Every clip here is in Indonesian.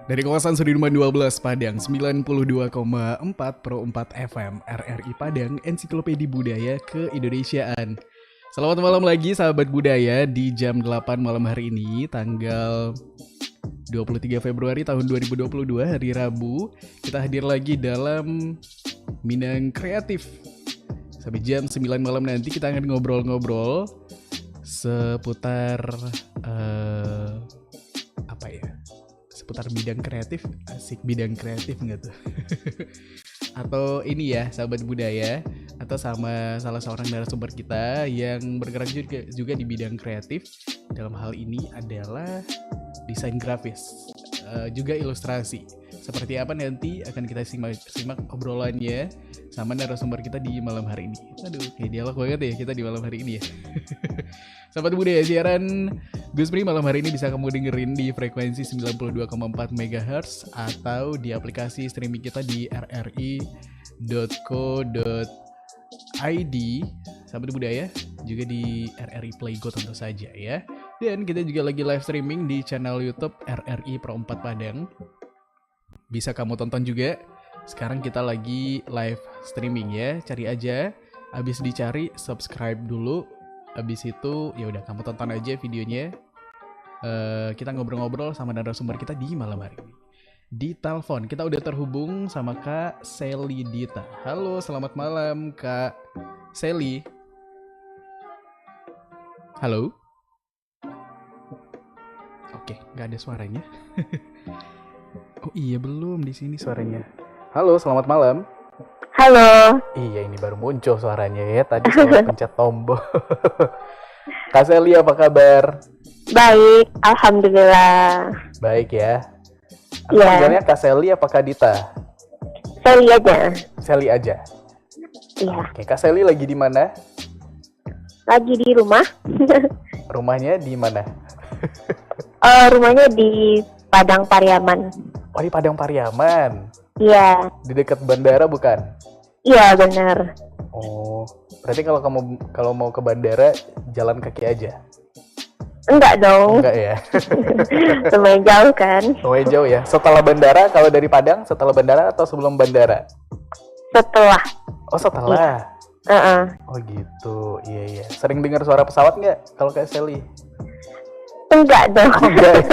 Dari kawasan Sudirman 12 Padang 92,4 Pro 4 FM RRI Padang, Ensiklopedia Budaya Keindonesiaan. Selamat malam lagi sahabat budaya di jam 8 malam hari ini, tanggal 23 Februari tahun 2022, hari Rabu. Kita hadir lagi dalam Minang Kreatif. Sampai jam 9 malam nanti kita akan ngobrol-ngobrol seputar seputar bidang kreatif. Asik, bidang kreatif nggak tuh? Atau ini ya sahabat budaya, atau sama salah seorang narasumber kita yang bergerak juga di bidang kreatif. Dalam hal ini adalah desain grafis, juga ilustrasi. Seperti apa nanti akan kita simak obrolannya sama narasumber kita di malam hari ini. Aduh, kayak dialog banget ya kita di malam hari ini ya. Sahabat budaya, siaran Gus Pri malam hari ini bisa kamu dengerin di frekuensi 92,4 MHz atau di aplikasi streaming kita di rri.co.id. Sahabat budaya, juga di RRI Play Go tentu saja ya. Dan kita juga lagi live streaming di channel YouTube RRI Pro 4 Padang. Bisa kamu tonton juga. Sekarang kita lagi live streaming ya. Cari aja. Habis dicari, subscribe dulu. Habis itu ya udah kamu tonton aja videonya. Kita ngobrol-ngobrol sama narasumber kita di malam hari ini. Di telepon kita udah terhubung sama Kak Sally Dita. Halo, selamat malam Kak Sally. Halo. Oke, nggak ada suaranya. Oh iya, belum di sini suaranya. Halo, selamat malam. Halo. Iya, ini baru muncul suaranya ya. Tadi saya pencet tombol. Kak Sally, apa kabar? Baik, alhamdulillah. Baik ya. Aku Iya. panggilnya Kak Sally apa Kak Dita? Sally aja. Sally aja. Iya. Oke, Kak Sally lagi di mana? Lagi di rumah. Rumahnya di mana? Rumahnya di Padang Pariaman. Oh, di Padang Pariaman. Iya. Di dekat bandara bukan? Iya, benar. Oh, berarti kalau mau ke bandara jalan kaki aja? Enggak dong. Enggak ya? Lumayan jauh kan? Lumayan jauh ya. Setelah bandara, kalau dari Padang, setelah bandara atau sebelum bandara? Setelah. Oh, setelah. Oh gitu, iya. Sering dengar suara pesawat nggak kalau kayak Sally? Enggak dong. Oh, enggak.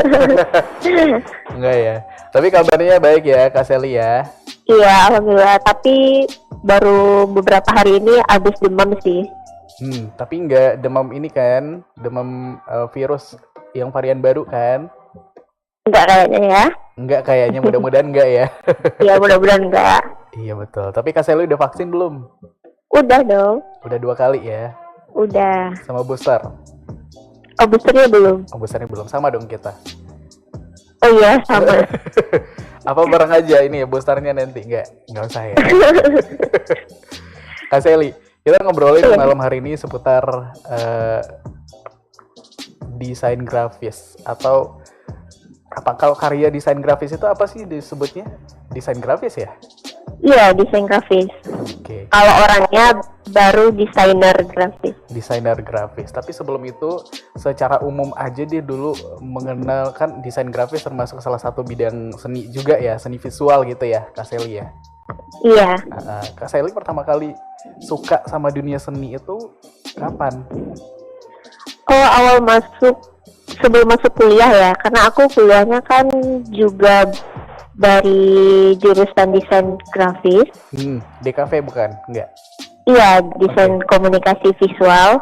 Enggak ya. Tapi kabarnya baik ya Kak Sally ya? Iya, alhamdulillah. Tapi baru beberapa hari ini habis demam sih. Tapi nggak demam ini kan? Demam virus yang varian baru kan? Enggak kayaknya ya. Enggak kayaknya, mudah-mudahan enggak ya. Iya, mudah-mudahan enggak. Iya betul. Tapi Kak Sally udah vaksin belum? Udah dong. Udah 2 kali ya? Udah. Sama booster? Oh, boosternya belum. Oh, boosternya belum. Sama dong kita. Oh iya, sama. Apa bareng aja ini ya boosternya nanti? Enggak usah ya. Kak Sally, kita ngobrolin malam hari ini seputar desain grafis, atau apa, kalau karya desain grafis itu apa sih disebutnya? Desain grafis ya? Iya, desain grafis. Oke. Kalau orangnya baru desainer grafis. Desainer grafis. Tapi sebelum itu, secara umum aja dia dulu mengenalkan desain grafis termasuk salah satu bidang seni juga ya, seni visual gitu ya, Kak Sally ya. Iya. Kak Sally pertama kali suka sama dunia seni itu kapan? Oh, sebelum masuk kuliah ya, karena aku kuliahnya kan juga dari jurusan desain grafis. DKV bukan? Enggak? Iya, desain komunikasi visual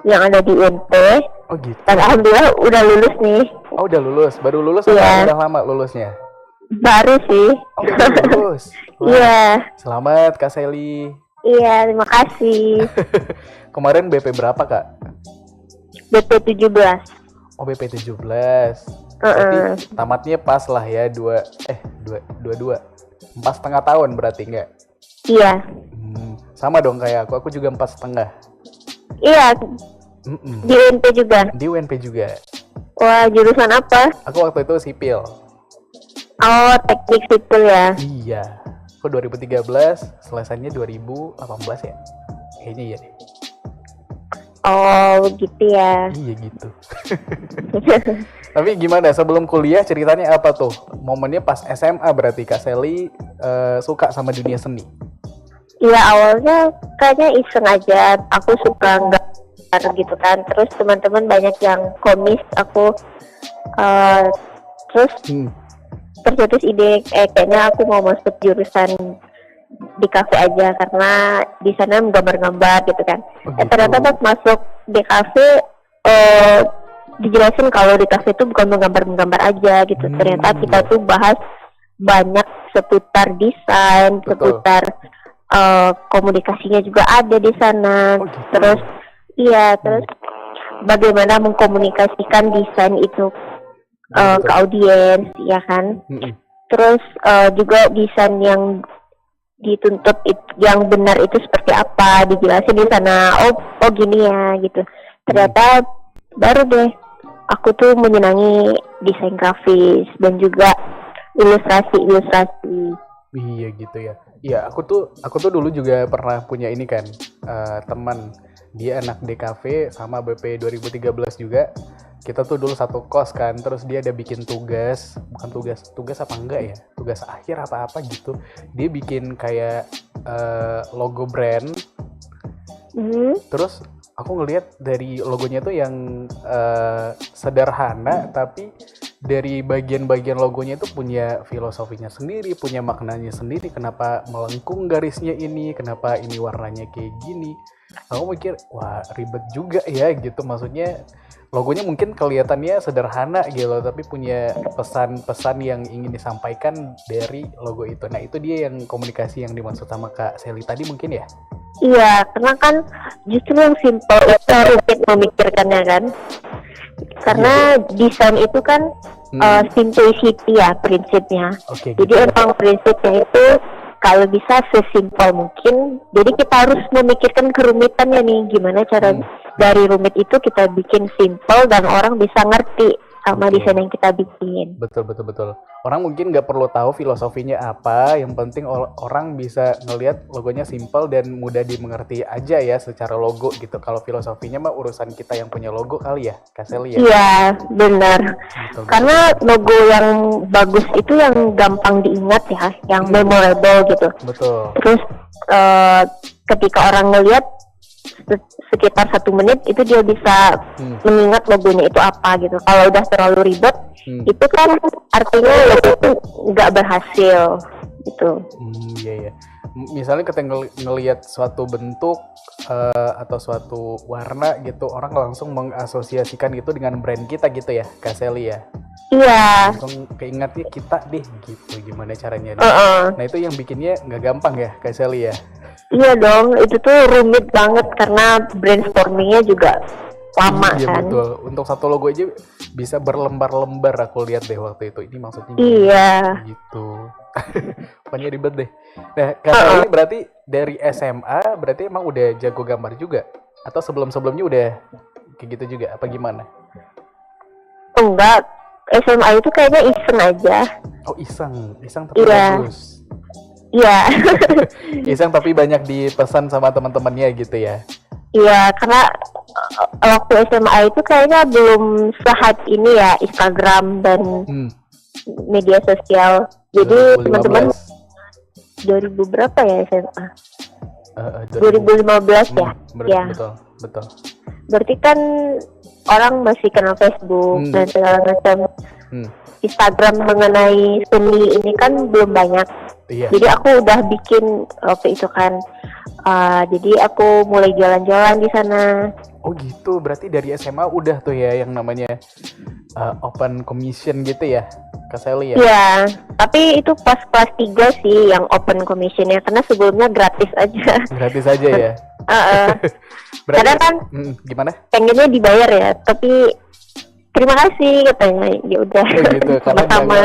yang ada di UNP. Oh gitu. Dan alhamdulillah udah lulus nih. Oh udah lulus? Baru lulus Iya. atau udah lama lulusnya? Baru sih. Oh baru lulus? Wah, Iya. selamat Kak Sally. Iya, terima kasih. Kemarin BP berapa Kak? BP 17. Oh BP 17. Berarti tamatnya pas lah ya, 22. 4,5 tahun berarti enggak? Iya. Sama dong kayak aku juga 4,5. Iya. Di UNP juga. Di UNP juga. Wah, jurusan apa? Aku waktu itu sipil. Oh, teknik sipil ya. Iya. Aku 2013, selesainya 2018 ya. Kayaknya iya deh. Oh gitu ya. Iya gitu. Tapi gimana sebelum kuliah ceritanya apa tuh? Momennya pas SMA berarti Kak Sally suka sama dunia seni. Iya awalnya kayaknya iseng aja. Aku suka gambar gitu kan. Terus teman-teman banyak yang komis. Aku terus tercetus ide kayaknya aku mau masuk jurusan di kafe aja karena di sana gambar-gambar gitu kan. Ternyata pas masuk di kafe dijelasin kalau di kafe itu bukan menggambar aja gitu. Ternyata kita tuh bahas banyak seputar desain, seputar komunikasinya juga ada di sana. Terus terus bagaimana mengkomunikasikan desain itu ke audiens, ya kan? Terus juga desain yang dituntut yang benar itu seperti apa, dijelasin di sana. Oh gini ya gitu. Ternyata baru deh aku tuh menyenangi desain grafis dan juga ilustrasi. Iya gitu ya. Iya, aku tuh dulu juga pernah punya ini kan, teman dia anak DKV sama BP 2013 juga. Kita tuh dulu satu kos kan, terus dia ada bikin bukan tugas apa enggak ya? Tugas akhir apa gitu. Dia bikin kayak logo brand. Terus aku ngelihat dari logonya tuh yang sederhana, tapi dari bagian-bagian logonya itu punya filosofinya sendiri, punya maknanya sendiri. Kenapa melengkung garisnya ini, kenapa ini warnanya kayak gini. Aku mikir, wah ribet juga ya gitu. Maksudnya logonya mungkin kelihatannya sederhana gitu, tapi punya pesan-pesan yang ingin disampaikan dari logo itu. Nah itu dia yang komunikasi yang dimaksud sama Kak Sally tadi mungkin ya? Iya, karena kan justru yang simple itu rumit memikirkannya kan. Karena desain itu kan simplicity ya prinsipnya. Jadi emang prinsipnya itu kalau bisa sesimpel mungkin. Jadi kita harus memikirkan kerumitannya nih, gimana cara dari rumit itu kita bikin simple dan orang bisa ngerti sama desain yang kita bikin. Betul. Orang mungkin nggak perlu tahu filosofinya apa, yang penting orang bisa ngelihat logonya simple dan mudah dimengerti aja ya secara logo gitu. Kalau filosofinya mah urusan kita yang punya logo kali ya, Kak Sally ya? Iya, benar. Karena logo yang bagus itu yang gampang diingat ya, yang memorable gitu. Betul. Terus ketika orang ngelihat sekitar 1 menit itu dia bisa mengingat logonya itu apa gitu. Kalau udah terlalu ribet itu kan artinya logo itu nggak berhasil gitu. Iya. Misalnya kita ngelihat suatu bentuk atau suatu warna gitu, orang langsung mengasosiasikan gitu dengan brand kita gitu ya, Kak Sally ya? Iya. Langsung keingatnya kita deh gitu, gimana caranya. Nah itu yang bikinnya nggak gampang ya, Kak Sally ya? Iya dong, itu tuh rumit banget karena brainstormingnya juga lama kan. Iya betul, untuk satu logo aja bisa berlembar-lembar aku lihat deh waktu itu. Ini maksudnya gitu. Pokoknya ribet deh. Nah, Kak Sally berarti dari SMA berarti emang udah jago gambar juga? Atau sebelum-sebelumnya udah kayak gitu juga? Apa gimana? Enggak, SMA itu kayaknya iseng aja. Oh iseng tapi bagus. Iya. Iseng tapi banyak dipesan sama teman-temannya gitu ya? Iya, karena waktu SMA itu kayaknya belum sehype ini ya Instagram dan media sosial. Jadi teman-teman 2000 berapa ya SMA? 2015 ya? Ya. Betul. Berarti kan orang masih kenal Facebook dan segala macam. Instagram mengenai seni ini kan belum banyak. Iya. Jadi aku udah bikin waktu itu kan. Jadi aku mulai jalan-jalan di sana. Oh gitu, berarti dari SMA udah tuh ya yang namanya open commission gitu ya, Kak Sally ya? Iya, tapi itu pas kelas 3 sih yang open commissionnya, karena sebelumnya gratis aja. Gratis aja ya? Berarti, karena kan gimana? Pengennya dibayar ya, tapi terima kasih katanya, ya udah. Oh gitu, karena sama-sama.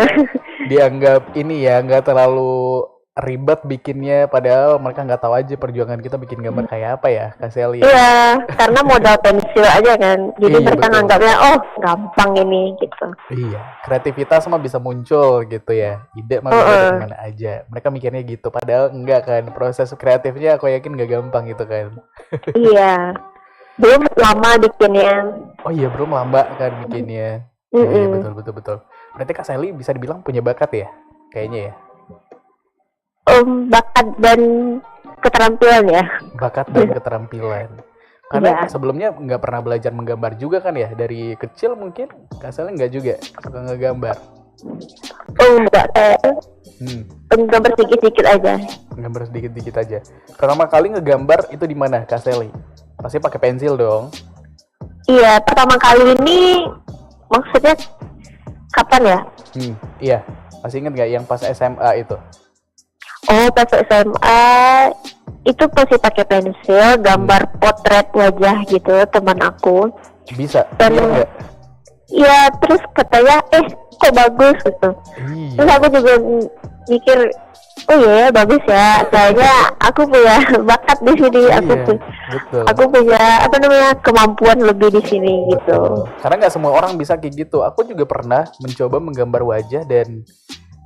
Dianggap ini ya, nggak terlalu ribet bikinnya, padahal mereka nggak tahu aja perjuangan kita bikin gambar kayak apa ya, Kak Sally. Iya, karena modal pensil aja kan, jadi mereka nganggapnya oh gampang ini gitu. Iya, kreativitas mah bisa muncul gitu ya, ide mah bisa dari mana aja. Mereka mikirnya gitu, padahal enggak kan, proses kreatifnya aku yakin nggak gampang gitu kan. Iya. Belum lama bikinnya. Oh iya, belum lama kan bikinnya. Iya, betul. Berarti Kak Sally bisa dibilang punya bakat ya? Kayaknya ya. Bakat dan keterampilan ya. Bakat dan keterampilan. Karena Iya. sebelumnya nggak pernah belajar menggambar juga kan ya? Dari kecil mungkin Kak Sally nggak juga suka ngegambar. Enggak, gambar sedikit-sedikit aja. Gambar sedikit-sedikit aja. Pertama kali ngegambar itu di mana Kak Sally? Pasti pakai pensil dong. Iya, pertama kali ini maksudnya kapan ya? Iya. Masih inget nggak yang pas SMA itu? Oh, pas SMA itu masih pakai pensil, gambar potret wajah gitu teman aku. Bisa? Dan Iya nggak? iya, terus katanya kok bagus gitu. Iya. Terus aku juga mikir, oh iya bagus ya. Kayaknya aku punya bakat di sini. Iya, betul. Aku punya kemampuan lebih di sini gitu. Karena nggak semua orang bisa kayak gitu. Aku juga pernah mencoba menggambar wajah dan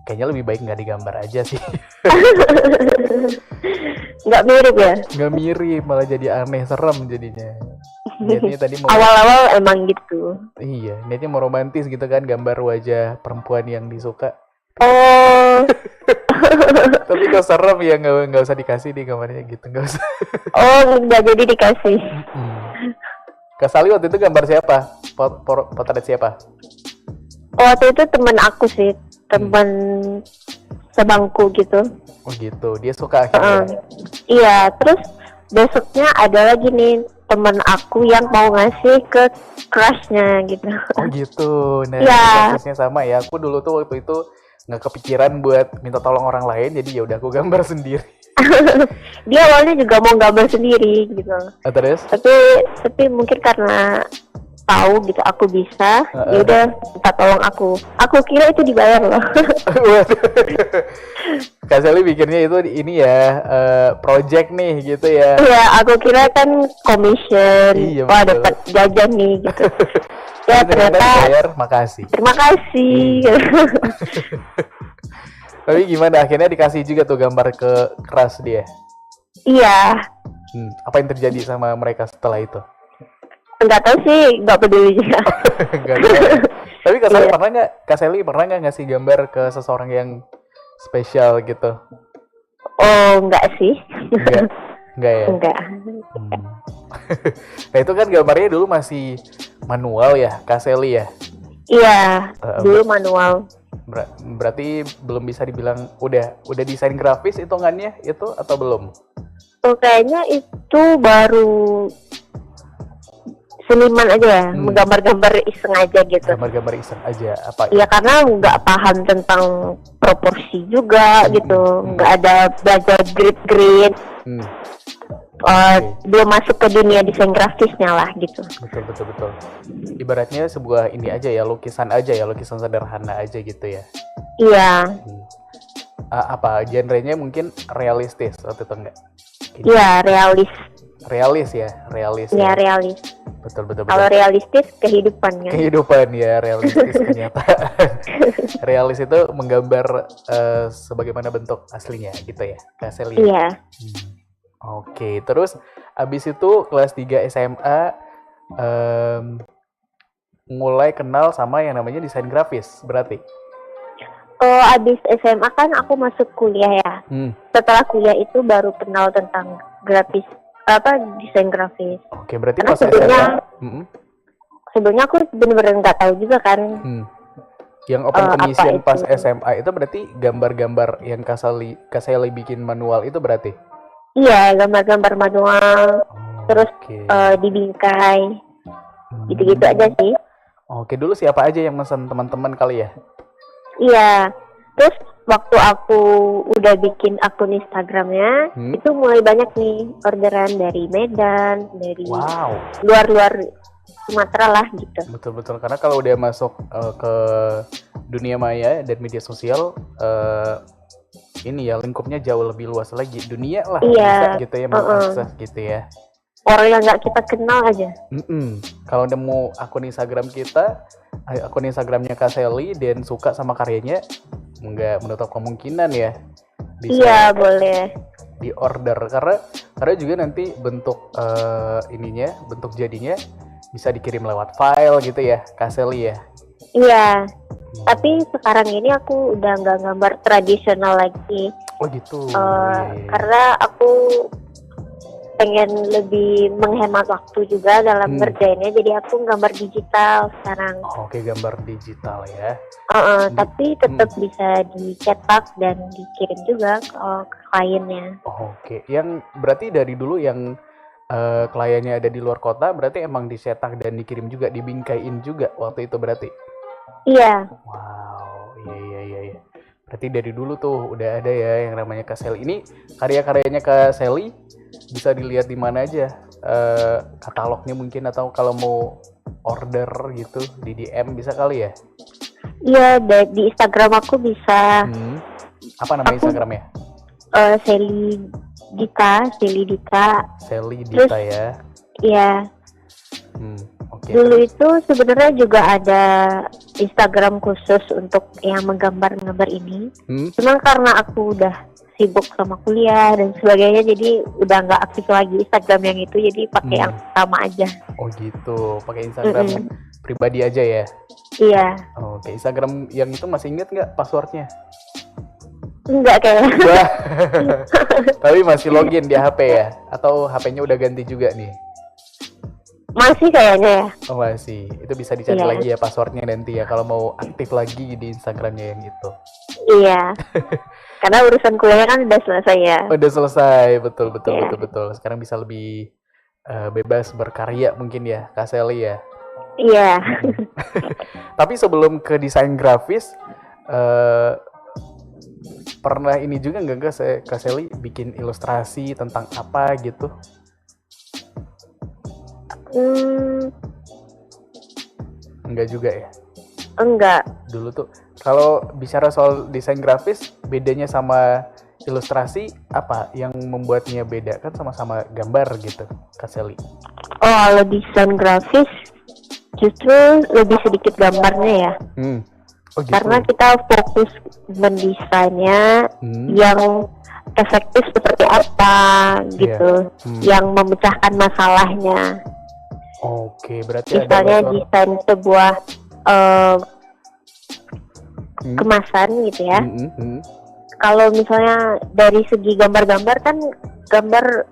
kayaknya lebih baik nggak digambar aja sih. Nggak mirip ya? Nggak mirip, malah jadi aneh, serem jadinya. Niatnya tadi mau Awal-awal emang gitu. Iya, niatnya mau romantis gitu kan, gambar wajah perempuan yang disuka. Oh. Tapi kok serem ya, nggak usah dikasih deh gambarnya gitu, nggak usah. Oh, nggak jadi dikasih. Kak Sally waktu itu gambar siapa? Potret siapa? Waktu itu teman aku sih, teman sebangku gitu. Oh gitu, dia suka akhirnya. Iya, terus besoknya ada lagi nih teman aku yang mau ngasih ke crushnya gitu. Oh gitu, nah Iya. prosesnya sama ya. Aku dulu tuh waktu itu nggak kepikiran buat minta tolong orang lain, jadi ya udah aku gambar sendiri. Dia awalnya juga mau gambar sendiri gitu. Terus? Tapi mungkin karena tahu gitu aku bisa, ya udah minta tolong aku. Aku kira itu dibayar loh. Kak Sally pikirnya itu ini ya, project nih gitu ya. Iya, aku kira kan commission. Iya, Wah, betul. dapat jajan nih gitu. Ya Ternyata ternyata bayar, makasih. terima kasih. Tapi gimana, akhirnya dikasih juga tuh gambar ke keras dia. Iya, Apa yang terjadi sama mereka setelah itu? nggak tahu sih, nggak peduli juga. Nggak tahu ya. Tapi Kak Sally Iya. Kak Sally pernah nggak ngasih gambar ke seseorang yang spesial gitu? Oh, nggak sih. Enggak ya? Enggak. Nah itu kan gambarnya dulu masih manual ya, Kak Sally ya? Iya, dulu manual. Berarti belum bisa dibilang udah desain grafis hitungannya itu atau belum? Oh, kayaknya itu baru seniman aja ya, menggambar-gambar iseng aja gitu. Gambar-gambar iseng aja apa? Iya, karena nggak paham tentang proporsi juga gitu, nggak ada belajar grid. Belum masuk ke dunia desain grafisnya lah gitu. Betul. Ibaratnya sebuah ini aja ya, lukisan sederhana aja gitu ya. Iya. Apa genrenya mungkin realistis waktu itu enggak? Iya, realis. Realis ya. Iya, realis. Betul. Kalau realistis kehidupan kan. Kehidupan ya, realistis kenyataan. Realis itu menggambar sebagaimana bentuk aslinya gitu ya, Kak Sally. Iya. Oke, terus abis itu kelas 3 SMA mulai kenal sama yang namanya desain grafis berarti? Oh, abis SMA kan aku masuk kuliah ya. Setelah kuliah itu baru kenal tentang desain grafis. Oke, berarti karena pas SMA sebelumnya aku bener-bener nggak tahu juga kan. Yang open commission pas itu? SMA itu berarti gambar-gambar yang Kak Sally bikin manual itu berarti? Iya, gambar-gambar manual, terus Oke. dibingkai, gitu-gitu aja sih. Oke, dulu siapa aja yang mesen, teman-teman kali ya? Iya, terus waktu aku udah bikin akun Instagramnya, itu mulai banyak nih orderan dari Medan, dari Wow. luar Sumatera lah gitu. Betul, karena kalau udah masuk ke dunia maya dan media sosial, ini ya lingkupnya jauh lebih luas lagi, dunia lah bisa gitu ya, mengakses gitu ya. Orang yang nggak kita kenal aja. Kalau nemu akun Instagram kita, akun Instagramnya Kak Sally dan suka sama karyanya, nggak menutup kemungkinan ya. Iya, boleh. di order karena juga nanti bentuk bentuk jadinya bisa dikirim lewat file gitu ya, Kak Sally ya. Iya. Tapi sekarang ini aku udah nggak gambar tradisional lagi. Oh gitu. Iya. Karena aku pengen lebih menghemat waktu juga dalam ngerjainnya, jadi aku gambar digital sekarang. Oke, gambar digital ya. Tapi tetap bisa dicetak dan dikirim juga ke kliennya. Oke, yang berarti dari dulu yang kliennya ada di luar kota, berarti emang dicetak dan dikirim juga, dibingkaiin juga waktu itu berarti? Iya. Wow, iya. Berarti dari dulu tuh udah ada ya yang namanya Kak Sally. Ini karya-karyanya Kak Sally bisa dilihat di mana aja? Katalognya mungkin, atau kalau mau order gitu di DM bisa kali ya? Iya, di Instagram aku bisa. Apa nama Instagramnya? Sally Dita. Sally Dita ya. Iya. Okay, dulu itu sebenarnya juga ada Instagram khusus untuk yang menggambar ini. Cuman karena aku udah sibuk sama kuliah dan sebagainya, jadi udah nggak aktif lagi Instagram yang itu, jadi pakai yang sama aja. Oh gitu, pakai Instagram pribadi aja ya? Iya. Oke, Instagram yang itu masih inget nggak passwordnya? Enggak kayaknya. Tapi masih login di HP ya? Atau HP-nya udah ganti juga nih? Masih kayaknya ya. Oh masih, itu bisa dicari lagi ya passwordnya nanti ya kalau mau aktif lagi di Instagramnya yang itu. Iya. Karena urusan kuliah kan udah selesai ya. Udah selesai, betul. Sekarang bisa lebih bebas berkarya mungkin ya, Kak Sally ya. Iya. Tapi sebelum ke desain grafis, pernah ini juga nggak Kak Sally bikin ilustrasi tentang apa gitu? Enggak juga ya? Enggak. Dulu tuh kalau bicara soal desain grafis, bedanya sama ilustrasi apa yang membuatnya beda? Kan sama-sama gambar gitu, Kak Sally. Kalau desain grafis justru lebih sedikit gambarnya ya. Oh gitu. Karena kita fokus mendesainnya yang efektif seperti apa gitu, yang memecahkan masalahnya. Oke, berarti misalnya desain sebuah kemasan gitu ya. Kalau misalnya dari segi gambar-gambar kan, gambar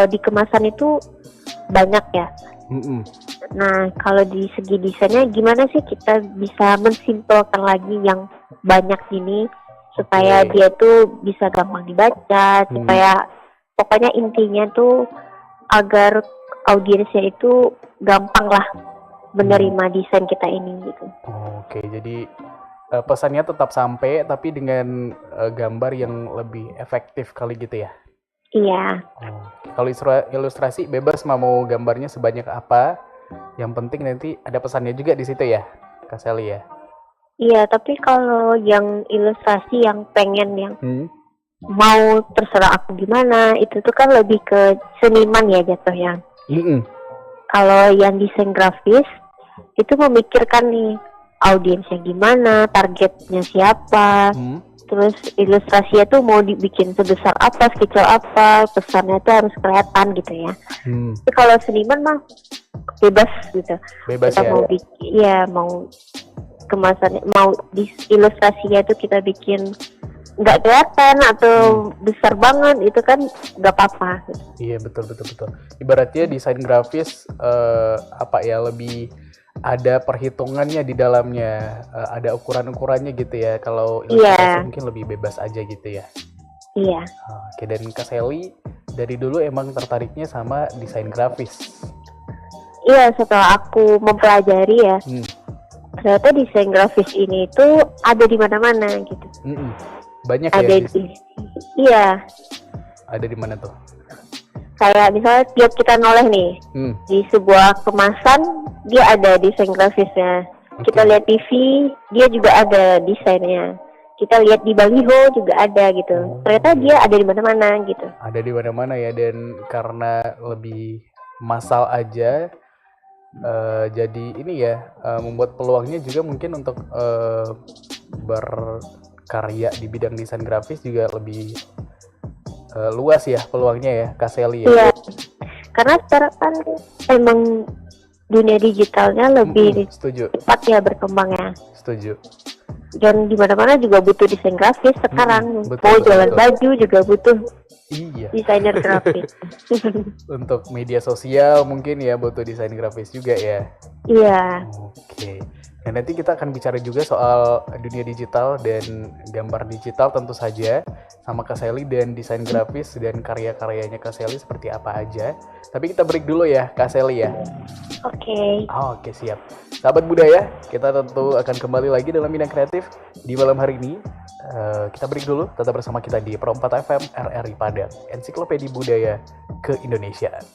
di kemasan itu banyak ya. Nah, kalau di segi desainnya gimana sih kita bisa mensimpelkan lagi yang banyak ini supaya dia tuh bisa gampang dibaca, supaya pokoknya intinya tuh agar audiensnya itu gampang lah menerima desain kita ini gitu. Oke, jadi pesannya tetap sampai tapi dengan gambar yang lebih efektif kali gitu ya? Iya. Kalau ilustrasi bebas mau gambarnya sebanyak apa, yang penting nanti ada pesannya juga di situ ya, Kak Sally ya? Iya, tapi kalau yang ilustrasi yang pengen yang mau terserah aku gimana, itu tuh kan lebih ke seniman ya jatuhnya. Kalau yang desain grafis itu memikirkan nih audiensnya gimana, targetnya siapa, terus ilustrasinya tuh mau dibikin sebesar apa, sekecil apa, pesannya tuh harus kelihatan gitu ya. Tapi kalau seniman mah bebas gitu. Bebas kita ya. Mau bikin, ya mau kemasannya, mau ilustrasinya tuh kita bikin nggak kelihatan atau besar banget, itu kan nggak apa-apa. Iya betul. Ibaratnya desain grafis lebih ada perhitungannya di dalamnya, ada ukuran-ukurannya gitu ya. Kalau ilustrasi mungkin lebih bebas aja gitu ya. Iya. Oke, dan Kak Sally dari dulu emang tertariknya sama desain grafis. Iya, setelah aku mempelajari ya, ternyata desain grafis ini itu ada di mana-mana gitu. Banyak ada ya? Iya. Ada di mana tuh? Kayak misalnya tiap kita noleh nih di sebuah kemasan, dia ada desain grafisnya. Kita lihat TV, dia juga ada desainnya. Kita lihat di baliho juga ada gitu. Ternyata dia ada di mana-mana gitu. Ada di mana-mana ya, dan karena lebih massal aja, jadi ini ya, membuat peluangnya juga mungkin untuk berkarya di bidang desain grafis juga lebih luas ya peluangnya ya, Kak Sally ya. Iya, karena sekarang kan emang dunia digitalnya lebih Setuju. cepat ya berkembangnya. Setuju. Dan di mana-mana juga butuh desain grafis sekarang. Mau jualan baju juga butuh desainer grafis. Untuk media sosial mungkin ya butuh desain grafis juga ya. Iya. Oke. Nah nanti kita akan bicara juga soal dunia digital dan gambar digital tentu saja sama Kak Sally, dan desain grafis dan karya-karyanya Kak Sally seperti apa aja. Tapi kita break dulu ya Kak Sally ya. Oke. Oke, siap. Sahabat budaya, kita tentu akan kembali lagi dalam Bidang Kreatif di malam hari ini. Kita break dulu, tetap bersama kita di Pro 4 FM RRI Padang, Ensiklopedia Budaya ke-Indonesiaan.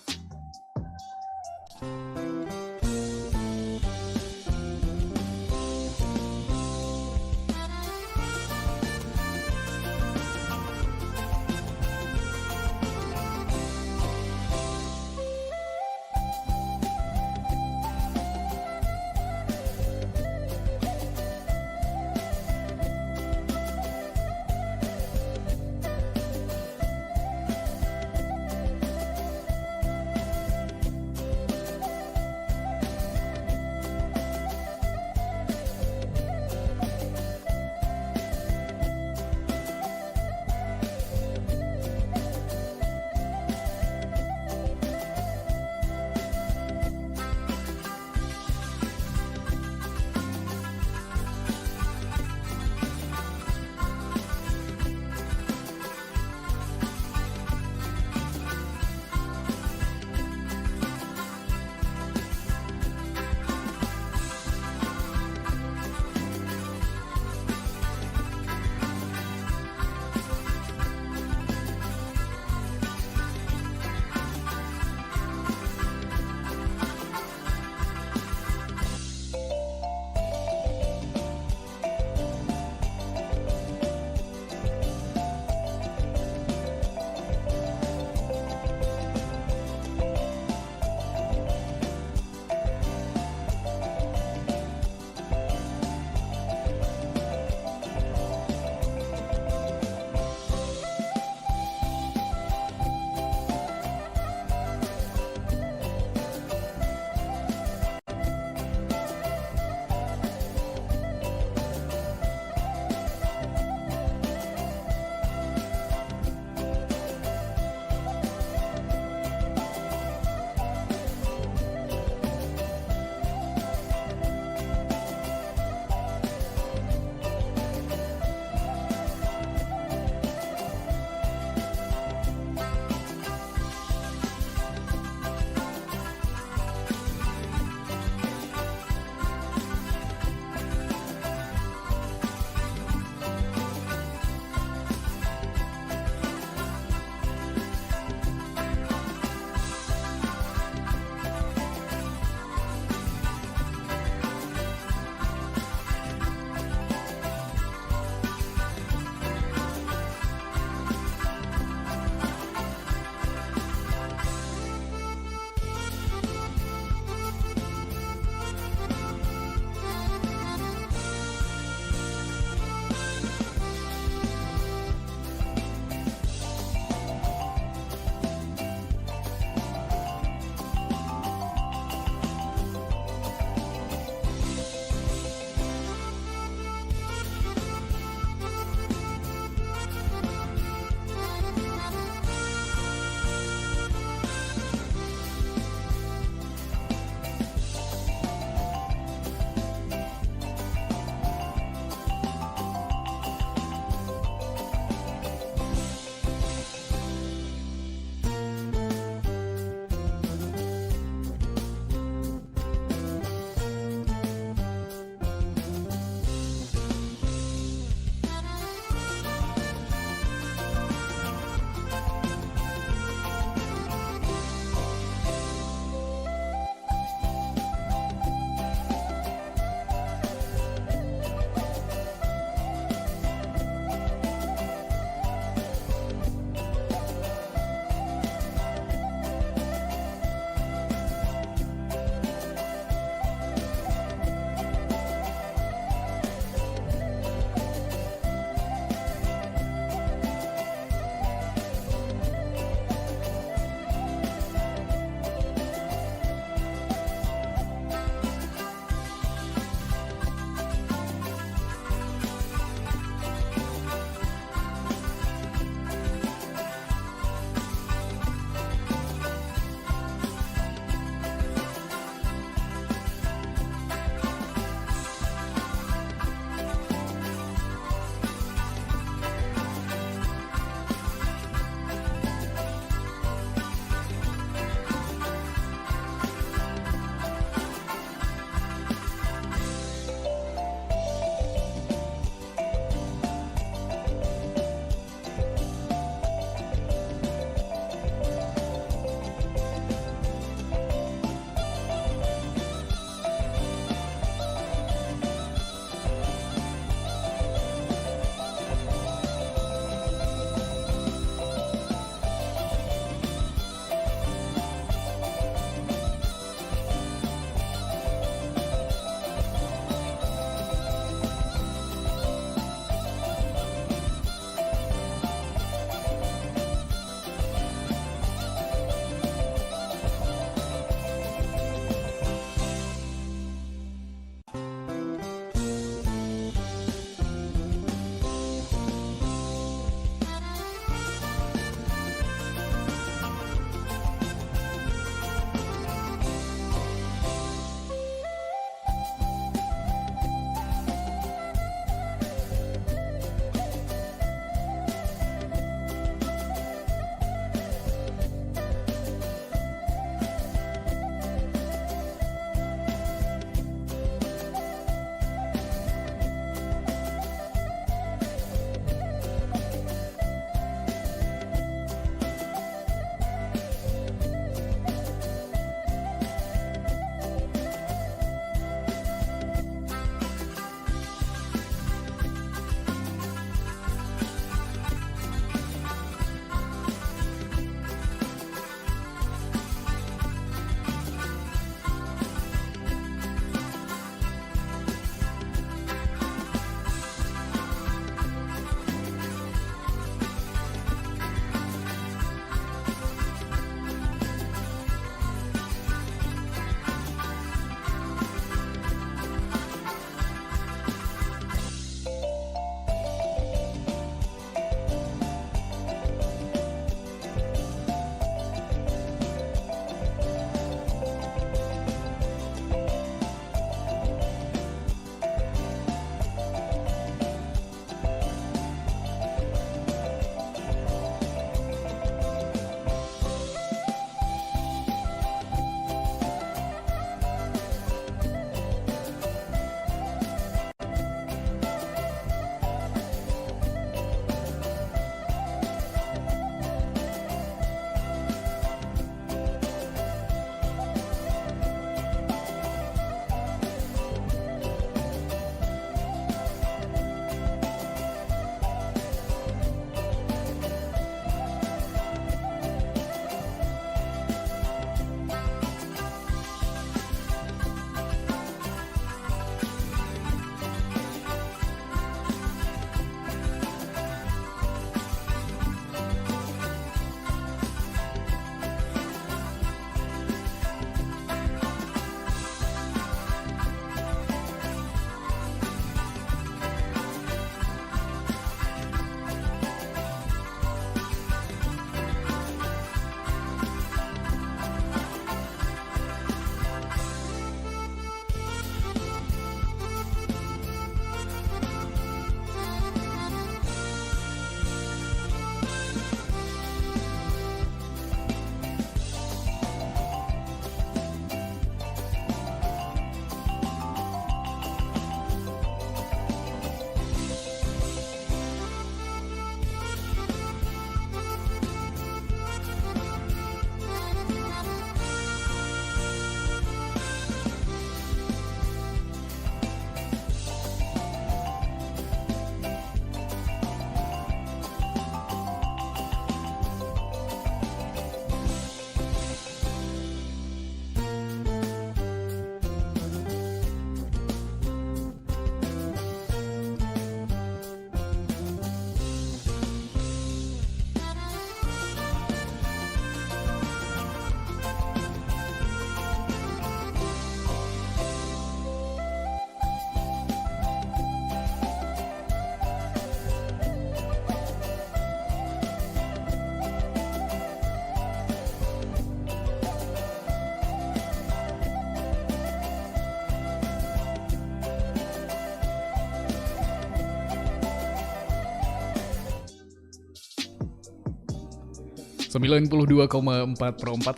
92,4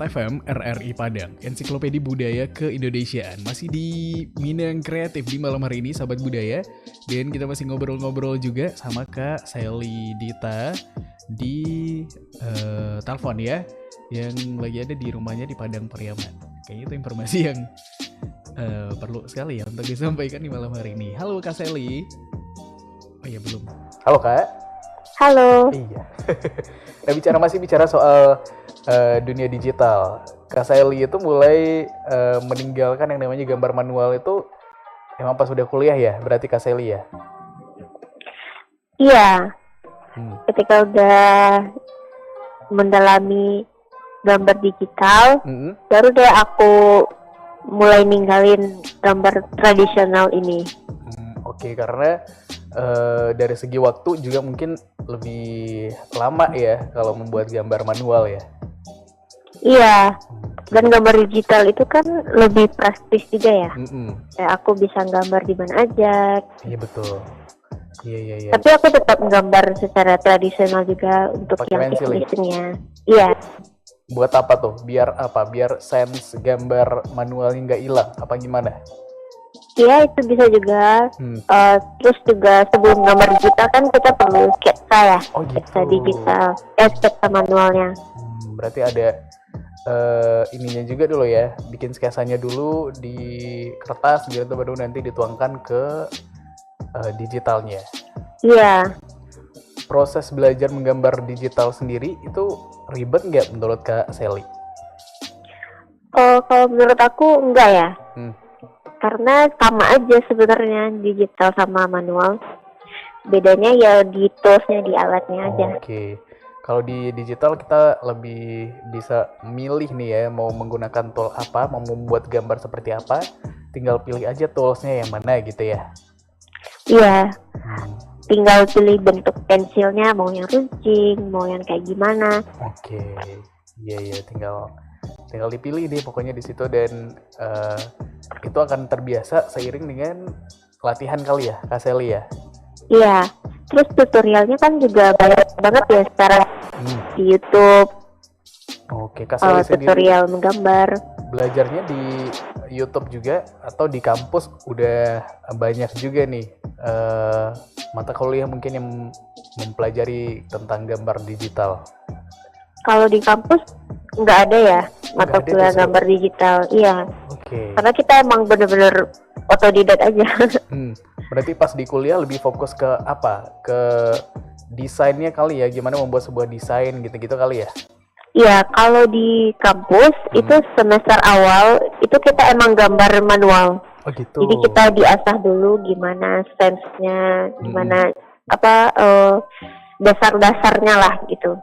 FM RRI Padang, Ensiklopedia Budaya Keindonesiaan. Masih di Minang Kreatif di malam hari ini, sahabat budaya. Dan kita masih ngobrol-ngobrol juga sama Kak Sally Dita di telepon ya, yang lagi ada di rumahnya di Padang Pariaman. Kayaknya itu informasi yang perlu sekali ya untuk disampaikan di malam hari ini. Halo Kak Sally. Oh iya, belum. Halo Kak. Halo. Iya. Nah, masih bicara soal dunia digital. Kak Sally itu mulai meninggalkan yang namanya gambar manual itu emang pas udah kuliah ya? Berarti Kak Sally ya? Iya. Ketika udah mendalami gambar digital, baru deh aku mulai ninggalin gambar tradisional ini. Oke, karena dari segi waktu juga mungkin lebih lama ya kalau membuat gambar manual ya. Iya. Dan gambar digital itu kan lebih praktis juga ya. Kayak aku bisa gambar di mana aja. Iya betul. Iya. Tapi aku tetap gambar secara tradisional juga untuk pake yang iseng-isengnya. Iya. Buat apa tuh? Biar apa? Biar sense gambar manualnya nggak hilang? Apa gimana? Iya, itu bisa juga. Terus juga sebelum gambar digital kan kita perlu sketsa ya. Oh gitu. Sketsa digital, sketsa manualnya. Berarti ada ininya juga dulu ya. Bikin sketsanya dulu di kertas gitu, baru nanti dituangkan ke digitalnya. Iya. Proses belajar menggambar digital sendiri itu ribet nggak menurut Kak Sally? Oh, kalau menurut aku enggak ya. Karena sama aja sebenarnya digital sama manual. Bedanya ya di toolsnya, di alatnya aja. Oke. Kalau di digital kita lebih bisa milih nih ya, mau menggunakan tool apa, mau membuat gambar seperti apa, tinggal pilih aja toolsnya yang mana gitu ya. Iya. Tinggal pilih bentuk pensilnya, mau yang runcing, mau yang kayak gimana. Oke. Iya, tinggal dipilih deh pokoknya di situ, dan itu akan terbiasa seiring dengan latihan kali ya, Kak Sally ya. Iya. Terus tutorialnya kan juga banyak banget ya sekarang di YouTube. Oke, Kak Sally sendiri tutorial menggambar. Belajarnya di YouTube juga atau di kampus udah banyak juga nih mata kuliah mungkin yang mempelajari tentang gambar digital? Kalau di kampus nggak ada ya mata kuliah gambar digital. Iya. Oke. Karena kita emang bener-bener otodidak aja. Berarti pas di kuliah lebih fokus ke apa? Ke desainnya kali ya, gimana membuat sebuah desain gitu-gitu kali ya? Iya, kalau di kampus itu semester awal itu kita emang gambar manual. Oh gitu. Jadi kita diasah dulu gimana sense-nya, gimana dasar-dasarnya lah gitu.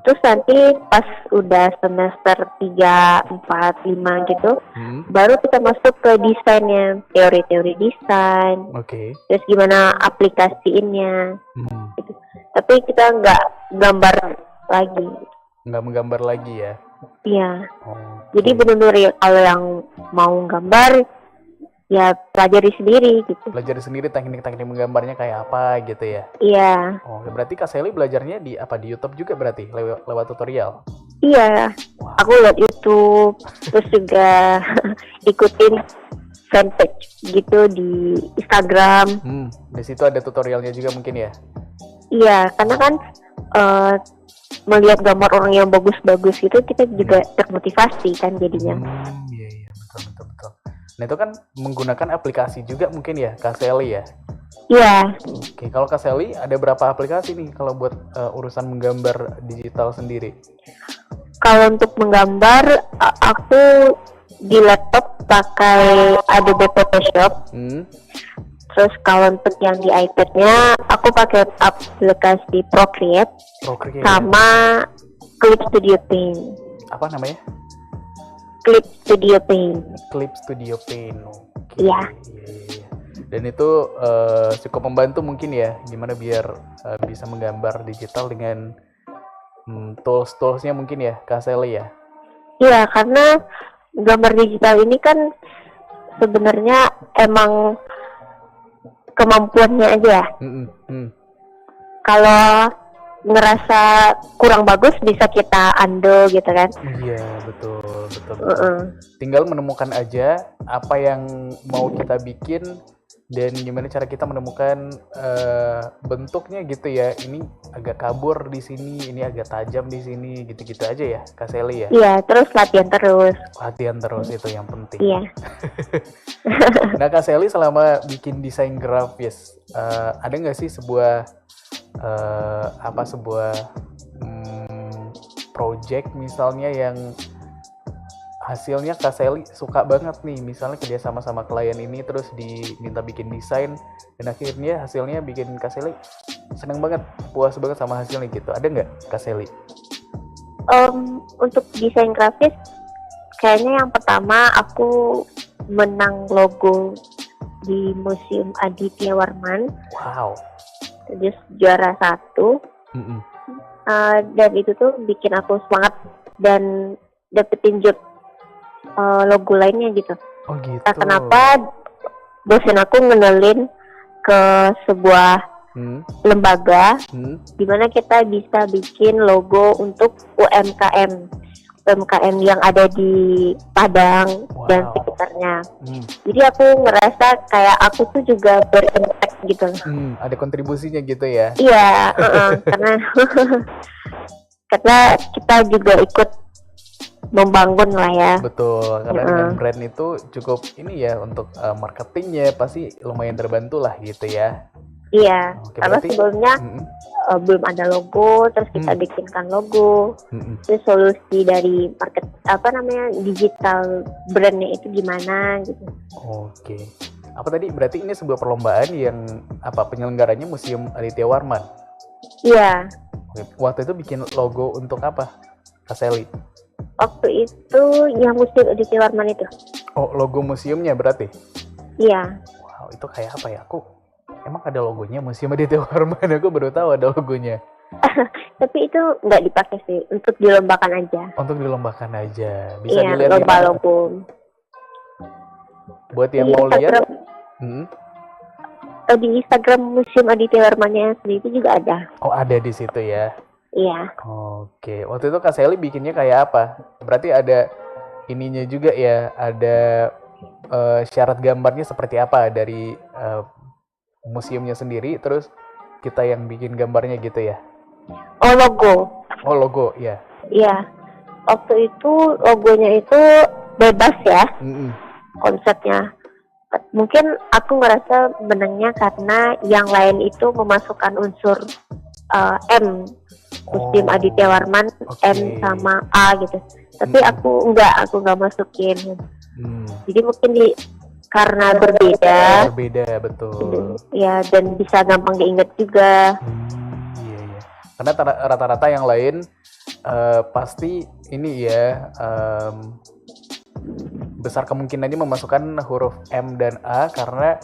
Terus nanti pas udah semester 3, 4, 5 gitu, baru kita masuk ke desainnya, teori-teori desain. Oke. Terus gimana aplikasiinnya. Gitu. Tapi kita nggak gambar lagi. Nggak menggambar lagi ya? Iya. Jadi benar-benar ya, kalau yang mau gambar ya pelajari sendiri gitu. Pelajari sendiri teknik-teknik menggambarnya kayak apa gitu ya? Iya. Oh, berarti Kak Sally belajarnya di apa? Di YouTube juga berarti? Lewat tutorial? Iya. Wow. Aku lihat YouTube, terus juga ikutin fanpage gitu di Instagram. Di situ ada tutorialnya juga mungkin ya? Iya, karena kan melihat gambar orang yang bagus-bagus gitu, kita juga termotivasi kan jadinya. Iya, betul. Nah itu kan menggunakan aplikasi juga mungkin ya, Kak Sally ya? Iya. Oke, kalau Kak Sally ada berapa aplikasi nih kalau buat urusan menggambar digital sendiri? Kalau untuk menggambar, aku di laptop pakai Adobe Photoshop. Terus kalau untuk yang di iPad-nya, aku pakai aplikasi Procreate. Sama Clip Studio Paint. Apa namanya? Clip Studio Paint. Clip Studio Paint. Iya. Dan itu cukup membantu mungkin ya, gimana biar bisa menggambar digital dengan tools-toolsnya mungkin ya, Kak Sally ya? Iya, karena gambar digital ini kan sebenarnya emang kemampuannya aja. Mm-mm. Kalau ngerasa kurang bagus bisa kita undo gitu kan. Iya, betul. Tinggal menemukan aja apa yang mau kita bikin dan gimana cara kita menemukan bentuknya gitu ya. Ini agak kabur di sini, ini agak tajam di sini, gitu-gitu aja ya, Kak Sally ya. Iya, terus latihan terus. Latihan terus itu yang penting. Iya. Nah, Kak Sally selama bikin desain grafis, ada nggak sih sebuah project misalnya yang hasilnya Kak Sally suka banget nih, misalnya kerja sama klien ini terus diminta bikin desain dan akhirnya hasilnya bikin Kak Sally seneng banget, puas banget sama hasilnya gitu, ada nggak Kak Sally? Untuk desain grafis kayaknya yang pertama aku menang logo di Museum Aditya Warman. Wow. Terus juara 1. Dan itu tuh bikin aku semangat dan dapetin job logo lainnya gitu. Oh gitu. Nah, kenapa dosen aku ngenalin ke sebuah lembaga di mana kita bisa bikin logo untuk UMKM yang ada di Padang dan sekitarnya. Jadi aku ngerasa kayak aku tuh juga berimpact gitu. Ada kontribusinya gitu ya? Iya, karena kita juga ikut membangun lah ya. Betul, karena dengan brand itu cukup ini ya untuk marketingnya pasti lumayan terbantu lah gitu ya. Iya, karena sebelumnya belum ada logo, terus kita bikinkan logo. Terus solusi dari digital brandnya itu gimana gitu. Oke. Apa tadi berarti ini sebuah perlombaan yang penyelenggaranya Museum Aditya Warman? Iya. Waktu itu bikin logo untuk apa, Kak Sally? Waktu itu yang Museum Aditya Warman itu. Oh, logo museumnya berarti? Iya. Wow, itu kayak apa ya? Emang ada logonya Museum Aditya Warman? Aku baru tahu ada logonya. Tapi itu nggak dipakai sih, untuk dilombakan aja. Untuk dilombakan aja. Bisa iya, dilihat lomba logo. Buat yang mau lihat, di Instagram Museum Aditya Warman sendiri juga ada. Oh, ada di situ ya? Iya. Oke, waktu itu Kak Sally bikinnya kayak apa? Berarti ada ininya juga ya, ada syarat gambarnya seperti apa dari museumnya sendiri, terus kita yang bikin gambarnya gitu ya? Oh, logo. Oh, logo, ya. Iya. Waktu itu logonya itu bebas ya, konsepnya. Mungkin aku ngerasa menangnya karena yang lain itu memasukkan unsur M. Museum Aditya Warman, M sama A gitu. Tapi aku nggak masukin. Jadi mungkin karena berbeda. Berbeda, betul. Ya, dan bisa gampang diingat juga. Iya. Karena rata-rata yang lain pasti ini ya besar kemungkinannya memasukkan huruf M dan A karena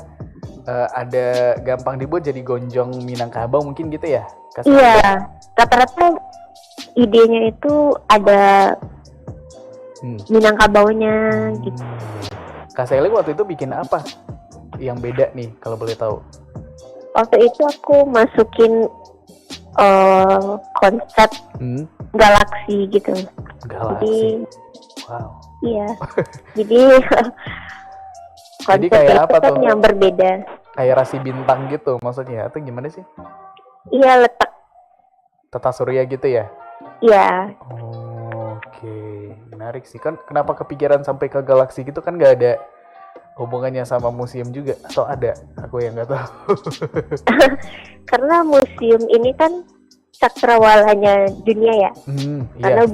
ada gampang dibuat jadi gonjong Minangkabau mungkin gitu ya? Iya, rata-rata idenya itu ada Minangkabaunya gitu. Kak Sally waktu itu bikin apa yang beda nih kalau boleh tahu? Waktu itu aku masukin konsep galaksi gitu. Galaksi. Jadi, wow. Iya. Jadi jadi kayak apa tuh? Yang berbeda. Kayak rasi bintang gitu maksudnya atau gimana sih? Iya, letak tata surya gitu ya? Iya. Oke, menarik sih. Kan kenapa kepikiran sampai ke galaksi gitu, kan nggak ada hubungannya sama museum juga atau ada? Aku yang nggak tahu. Karena museum ini kan cakrawalanya dunia ya. Karena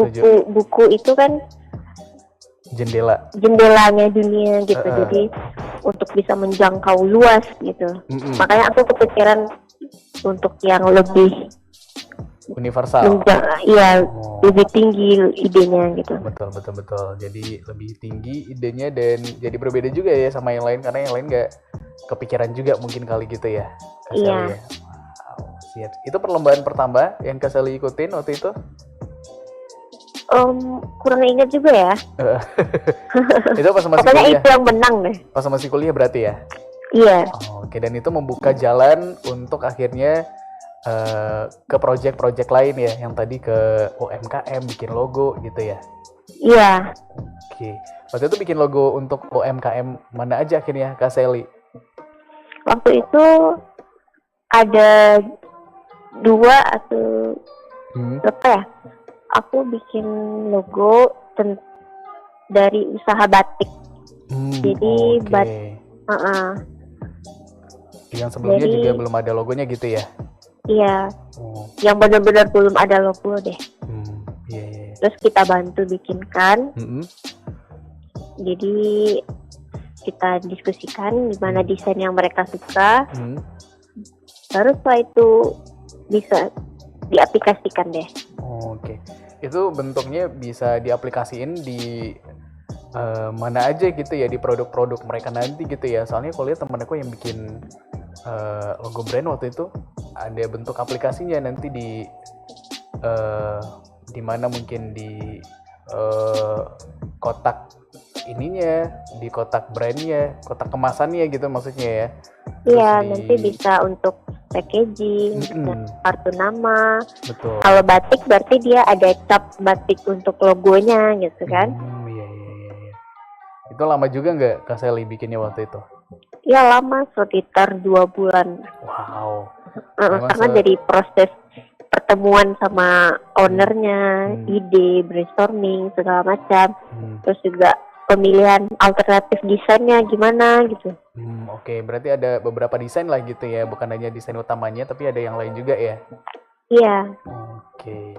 buku itu kan jendelanya dunia gitu. Jadi untuk bisa menjangkau luas gitu. Makanya aku kepikiran untuk yang lebih universal. Iya, lebih tinggi idenya gitu. Betul. Jadi lebih tinggi idenya dan jadi berbeda juga ya sama yang lain, karena yang lain nggak kepikiran juga mungkin kali gitu ya. Iya. Wow, siap. Itu perlombaan pertama yang Kak Sally ikutin waktu itu? Kurang ingat juga ya. Itu pas masih pokoknya kuliah? Itu yang menang deh. Pas masih kuliah berarti ya? Iya. Oke, dan itu membuka jalan untuk akhirnya ke project-project lain ya, yang tadi ke UMKM bikin logo gitu ya. Iya, Oke. Waktu itu bikin logo untuk UMKM mana aja akhirnya Kak Sally? waktu itu ada 2 atau berapa ya? Aku bikin logo dari usaha batik. Jadi Oke. Yang sebelumnya Jadi- juga belum ada logonya gitu ya? Iya, Oh, yang benar-benar belum ada logo deh. iya, iya. Terus kita bantu bikinkan. Mm-mm. Jadi kita diskusikan gimana desain yang mereka suka. Hmm. Terus setelah itu bisa diaplikasikan deh. Oke. Itu bentuknya bisa diaplikasiin di mana aja gitu ya, di produk-produk mereka nanti gitu ya. Soalnya kalau lihat temen aku yang bikin logo brand waktu itu ada bentuk aplikasinya nanti di mana mungkin di kotak ininya, di kotak brandnya, kotak kemasannya gitu maksudnya ya. Terus Iya, nanti bisa untuk packaging, dan kartu nama. Betul. Kalau batik berarti dia ada cap batik untuk logonya gitu kan. Iya. Itu lama juga nggak Kak Sally bikinnya waktu itu? Ya lama, sekitar 2 bulan. Wow. Memang Karena dari proses pertemuan sama ownernya, ide, brainstorming, segala macam. Terus juga pemilihan alternatif desainnya gimana gitu. Oke, berarti ada beberapa desain lah gitu ya, bukan hanya desain utamanya, tapi ada yang lain juga ya? Iya. Oke,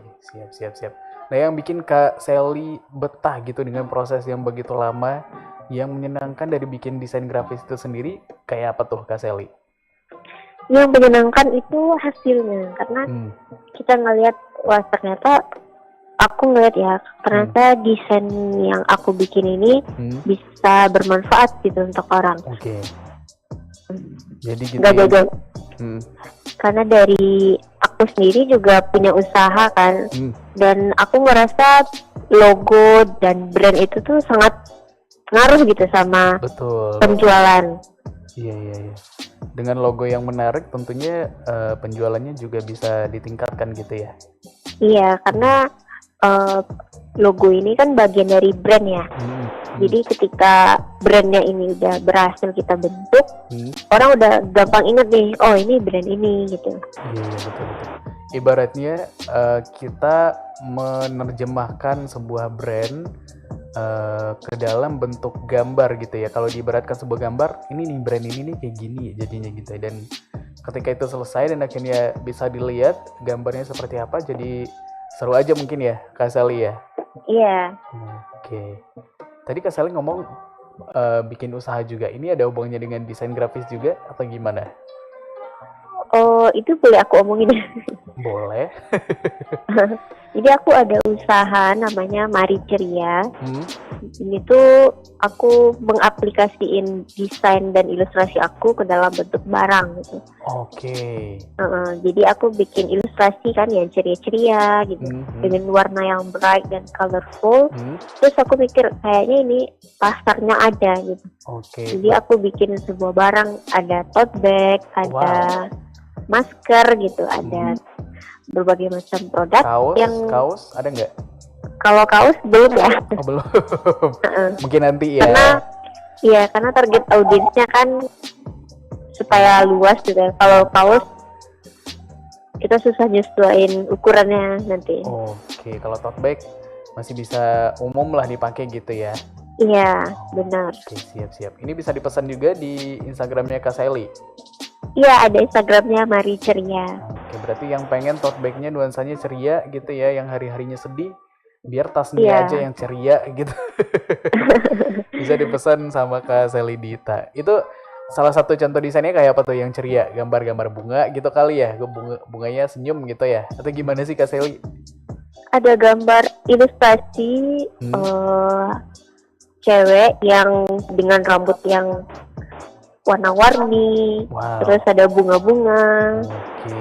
siap. Nah, yang bikin Kak Sally betah gitu dengan proses yang begitu lama, yang menyenangkan dari bikin desain grafis itu sendiri, kayak apa tuh Kak Sally? Yang menyenangkan itu hasilnya, karena kita ngelihat, wah ternyata aku ngeliat ya, ternyata desain yang aku bikin ini bisa bermanfaat gitu untuk orang. Oke. Jadi gitu Gak ya. gagal. Karena dari aku sendiri juga punya usaha kan, dan aku ngerasa logo dan brand itu tuh sangat ngaruh gitu sama Betul. penjualan. Iya. Dengan logo yang menarik tentunya penjualannya juga bisa ditingkatkan gitu ya. Iya, karena logo ini kan bagian dari brand ya. Jadi ketika brandnya ini udah berhasil kita bentuk, orang udah gampang inget nih, oh ini brand ini gitu. Iya, betul. Ibaratnya kita menerjemahkan sebuah brand ke dalam bentuk gambar gitu ya. Kalau diibaratkan sebuah gambar, ini nih brand ini nih kayak gini jadinya gitu ya. Dan ketika itu selesai dan akhirnya bisa dilihat gambarnya seperti apa, jadi seru aja mungkin ya Kak Sally ya. Iya. Oke. Tadi Kak Sally ngomong bikin usaha juga. Ini ada hubungannya dengan desain grafis juga atau gimana? Oh, itu boleh aku omongin. Boleh. Jadi aku ada usaha namanya Mari Ceria. Ini tuh aku mengaplikasiin desain dan ilustrasi aku ke dalam bentuk barang gitu. Oke. Jadi aku bikin ilustrasi kan yang ceria-ceria gitu, dengan warna yang bright dan colorful. Terus aku pikir kayaknya ini pasarnya ada gitu. Oke. Jadi aku bikin sebuah barang, ada tote bag, ada masker gitu, ada berbagai macam produk. Kaos ada nggak? Kalau kaos belum ya. Oh, belum. Mungkin nanti ya. Karena target audiensnya kan supaya luas gitu. Kalau kaos kita susah nyesuaiin ukurannya nanti. Oke, kalau tote bag masih bisa umum lah dipakai gitu ya. Iya, benar. Oke, siap. Ini bisa dipesan juga di Instagramnya Kak Sally. Iya, ada Instagramnya Mari Ceria. Oke, berarti yang pengen tote bagnya nuansanya ceria gitu ya, yang hari-harinya sedih, biar tasnya aja yang ceria gitu. Bisa dipesan sama Kak Sally Dita. Itu salah satu contoh desainnya kayak apa tuh yang ceria? Gambar-gambar bunga gitu kali ya? Bunganya senyum gitu ya? Atau gimana sih Kak Sally? Ada gambar ilustrasi cewek yang dengan rambut yang warna-warni, terus ada bunga-bunga. Oke.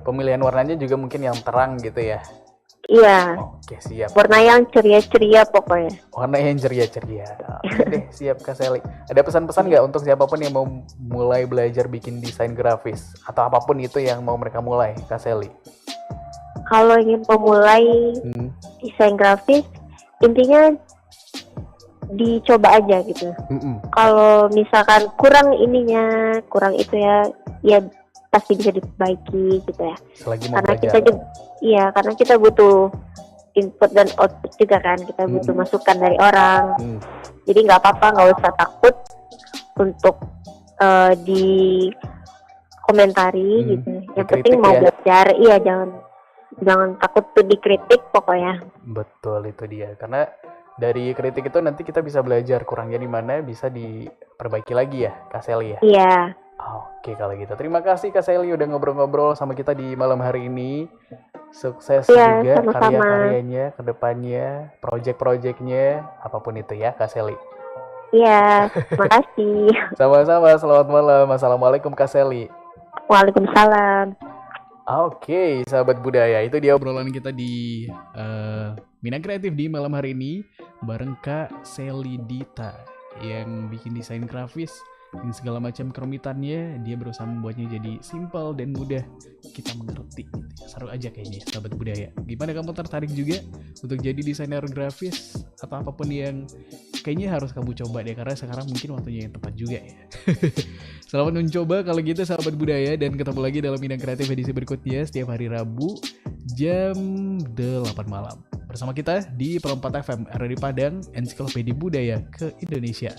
Pemilihan warnanya juga mungkin yang terang gitu ya? Iya, Oke, siap. warna yang ceria-ceria pokoknya. Warna yang ceria-ceria. Oke deh, siap Kak Sally. Ada pesan-pesan nggak untuk siapapun yang mau mulai belajar bikin desain grafis atau apapun itu yang mau mereka mulai, Kak Sally? Kalau ingin memulai desain grafis, intinya dicoba aja gitu. Kalau misalkan kurang ininya, kurang itu ya pasti bisa diperbaiki gitu ya. Selagi mau Karena belajar. karena kita butuh input dan output juga kan, kita butuh masukan dari orang. Jadi nggak apa-apa, nggak usah takut untuk di komentari gitu. Yang penting mau belajar, iya jangan takut tuh dikritik pokoknya. Betul, itu dia. Karena dari kritik itu nanti kita bisa belajar kurangnya di mana, bisa diperbaiki lagi ya, Kak Sally ya? Iya. Oke, kalau gitu. Terima kasih Kak Sally udah ngobrol-ngobrol sama kita di malam hari ini. Sukses Iya, juga sama-sama. karya-karyanya, kedepannya, project-projectnya, apapun itu ya, Kak Sally. Iya, terima kasih. Sama-sama, selamat malam. Assalamualaikum Kak Sally. Waalaikumsalam. Oke, sahabat budaya, itu dia obrolan kita di Minang Kreatif di malam hari ini bareng Kak Sally Dita yang bikin desain grafis dengan segala macam kerumitannya. Dia berusaha membuatnya jadi simpel dan mudah kita mengerti gitu ya. Seru aja kayaknya, sahabat budaya. Gimana, kamu tertarik juga untuk jadi desainer grafis atau apapun yang kayaknya harus kamu coba deh, karena sekarang mungkin waktunya yang tepat juga ya. Selamat mencoba kalau gitu, sahabat budaya, dan ketemu lagi dalam Minang Kreatif edisi berikutnya setiap hari Rabu jam 8 malam bersama kita di Perempat FM, Radio Padang, Ensiklopedia Budaya ke Indonesia.